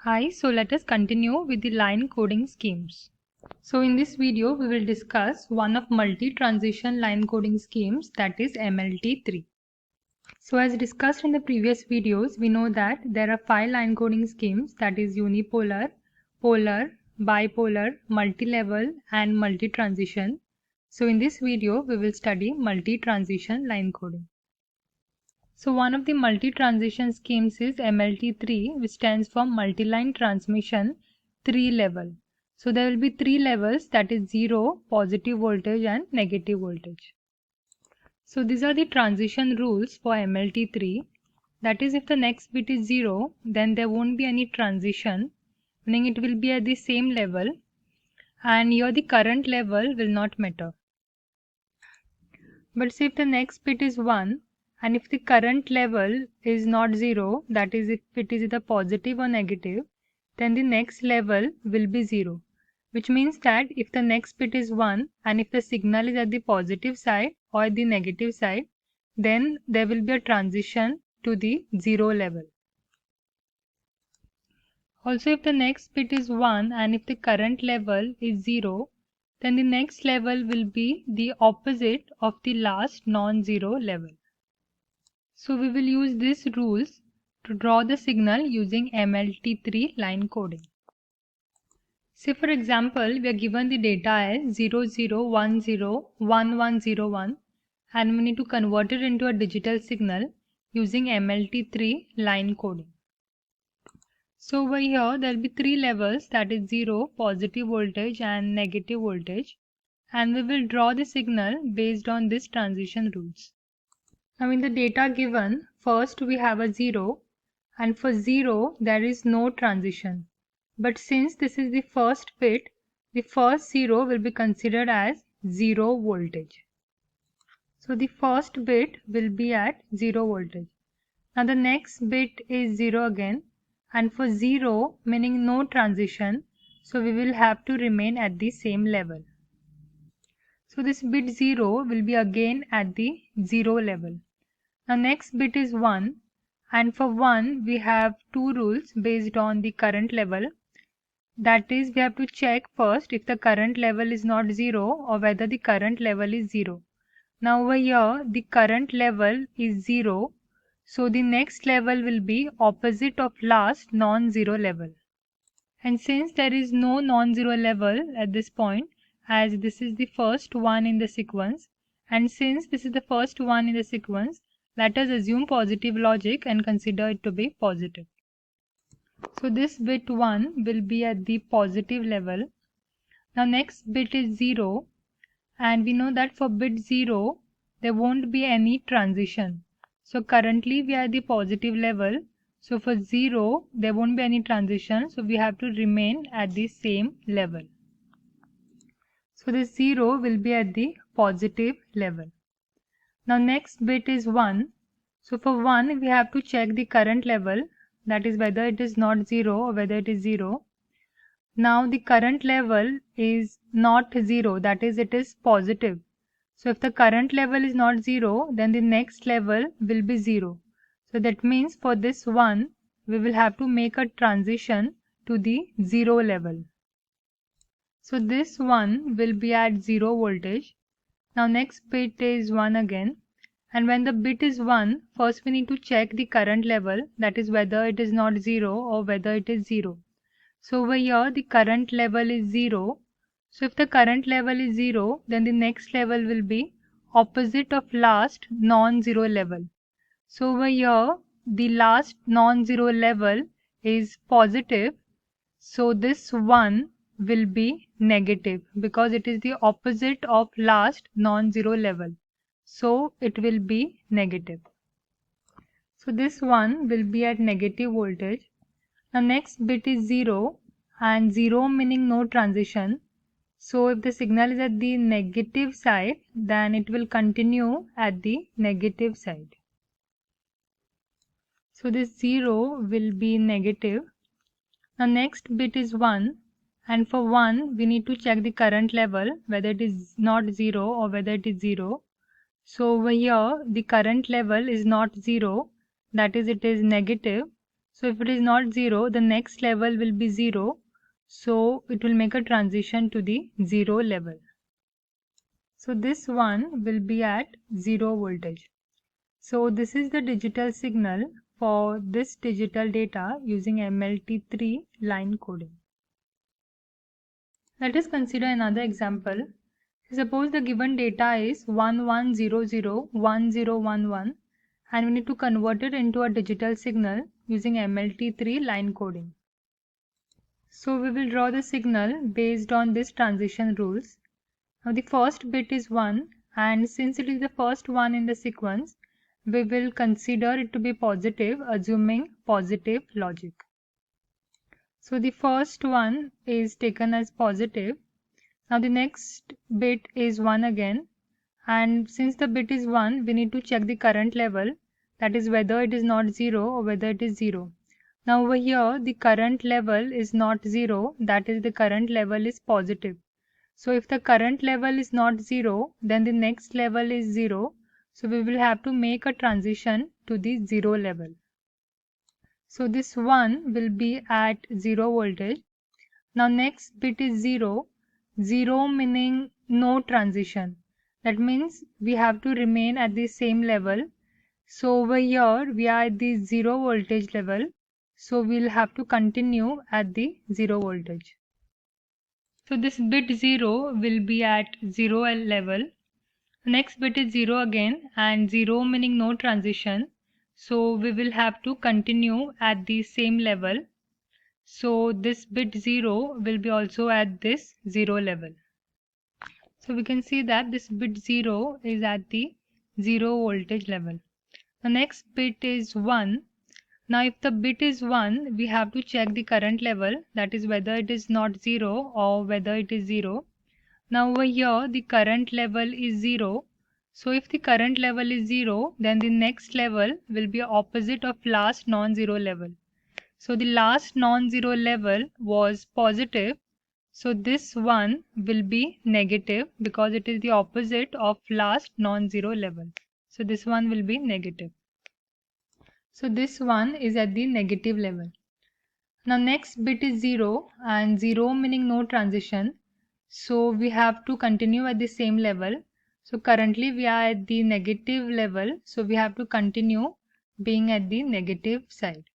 Hi, so let us continue with the line coding schemes. So in this video, we will discuss one of multi-transition line coding schemes, that is MLT-3. So as discussed in the previous videos, we know that there are 5 line coding schemes, that is unipolar, polar, bipolar, multi-level and multi-transition. So in this video, we will study multi-transition line coding. So one of the multi-transition schemes is MLT-3, which stands for multi-line transmission 3 level. So there will be 3 levels, that is 0, positive voltage and negative voltage. So these are the transition rules for MLT-3. That is, if the next bit is 0, then there won't be any transition, meaning it will be at the same level, and here the current level will not matter. But say if the next bit is 1, and if the current level is not 0, that is if it is either positive or negative, then the next level will be 0. Which means that if the next bit is 1 and if the signal is at the positive side or at the negative side, then there will be a transition to the 0 level. Also, if the next bit is 1 and if the current level is 0, then the next level will be the opposite of the last non-zero level. So we will use these rules to draw the signal using MLT-3 line coding. Say for example, we are given the data as 00101101 and we need to convert it into a digital signal using MLT-3 line coding. So over here there will be 3 levels, that is 0, positive voltage and negative voltage, and we will draw the signal based on these transition rules. Now in the data given, first we have a 0, and for 0 there is no transition. But since this is the first bit, the first 0 will be considered as 0 voltage. So the first bit will be at 0 voltage. Now the next bit is 0 again, and for 0 meaning no transition, so we will have to remain at the same level. So this bit 0 will be again at the 0 level. Now next bit is 1, and for 1 we have two rules based on the current level. That is, we have to check first if the current level is not 0 or whether the current level is 0. Now over here the current level is 0, so the next level will be opposite of last non-zero level. And since there is no non-zero level at this point, as this is the first one in the sequence, and since this is the first one in the sequence, let us assume positive logic and consider it to be positive. So this bit 1 will be at the positive level. Now next bit is 0, and we know that for bit 0 there won't be any transition. So currently we are at the positive level, so for 0 there won't be any transition, so we have to remain at the same level. So this 0 will be at the positive level. Now next bit is 1. So for 1 we have to check the current level, that is whether it is not 0 or whether it is 0. Now the current level is not 0, that is it is positive. So if the current level is not 0, then the next level will be 0. So that means for this 1 we will have to make a transition to the 0 level. So this 1 will be at 0 voltage. Now next bit is 1 again, and when the bit is 1, first we need to check the current level, that is whether it is not 0 or whether it is 0. So over here the current level is 0. So if the current level is 0, then the next level will be opposite of last non-zero level. So over here the last non-zero level is positive, so this 1 will be negative because it is the opposite of last non-zero level. So it will be negative. So this 1 will be at negative voltage. Now next bit is 0, and 0 meaning no transition. So if the signal is at the negative side, then it will continue at the negative side. So this 0 will be negative. Now next bit is 1, and for 1 we need to check the current level, whether it is not 0 or whether it is 0. So over here the current level is not 0, that is it is negative. So if it is not 0, the next level will be 0. So it will make a transition to the 0 level. So this one will be at 0 voltage. So this is the digital signal for this digital data using MLT-3 line coding. Let us consider another example. Suppose the given data is 11001011 and we need to convert it into a digital signal using MLT-3 line coding. So we will draw the signal based on this transition rules. Now the first bit is 1 and since it is the first one in the sequence, we will consider it to be positive, assuming positive logic. So the first one is taken as positive. Now the next bit is 1 again, and since the bit is 1, we need to check the current level, that is whether it is not 0 or whether it is 0. Now over here the current level is not 0, that is the current level is positive. So if the current level is not 0, then the next level is 0. So we will have to make a transition to the 0 level. So this 1 will be at 0 voltage. Now next bit is 0. 0 meaning no transition. That means we have to remain at the same level. So over here we are at the 0 voltage level. So we'll have to continue at the 0 voltage. So this bit 0 will be at 0 level. Next bit is 0 again, and 0 meaning no transition. So we will have to continue at the same level. So this bit 0 will be also at this 0 level. So we can see that this bit 0 is at the 0 voltage level. The next bit is 1. Now if the bit is 1, we have to check the current level, that is whether it is not 0 or whether it is 0. Now over here the current level is 0. So if the current level is 0, then the next level will be opposite of last non-zero level. So the last non-zero level was positive. So this one will be negative because it is the opposite of last non-zero level. So this one will be negative. So this one is at the negative level. Now next bit is 0 and 0 meaning no transition. So we have to continue at the same level. So currently we are at the negative level. So we have to continue being at the negative side.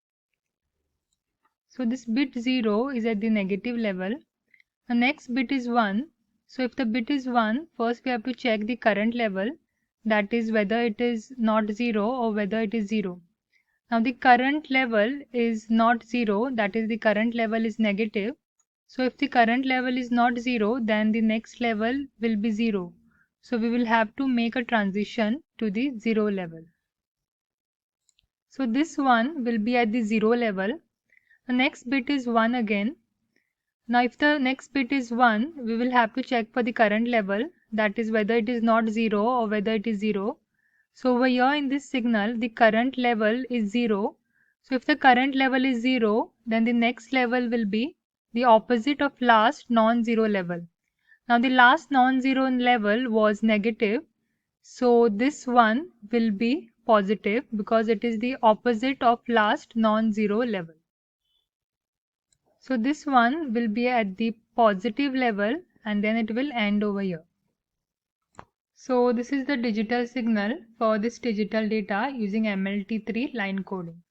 So this bit 0 is at the negative level. The next bit is 1. So if the bit is 1, first we have to check the current level, that is whether it is not 0 or whether it is 0. Now the current level is not 0, that is the current level is negative. So if the current level is not 0, then the next level will be 0. So we will have to make a transition to the 0 level. So this one will be at the 0 level. The next bit is 1 again. Now if the next bit is 1, we will have to check for the current level, that is whether it is not 0 or whether it is 0. So over here in this signal, the current level is 0. So if the current level is 0, then the next level will be the opposite of last non-zero level. Now the last non-zero level was negative. So this one will be positive because it is the opposite of last non-zero level. So this one will be at the positive level and then it will end over here. So this is the digital signal for this digital data using MLT-3 line coding.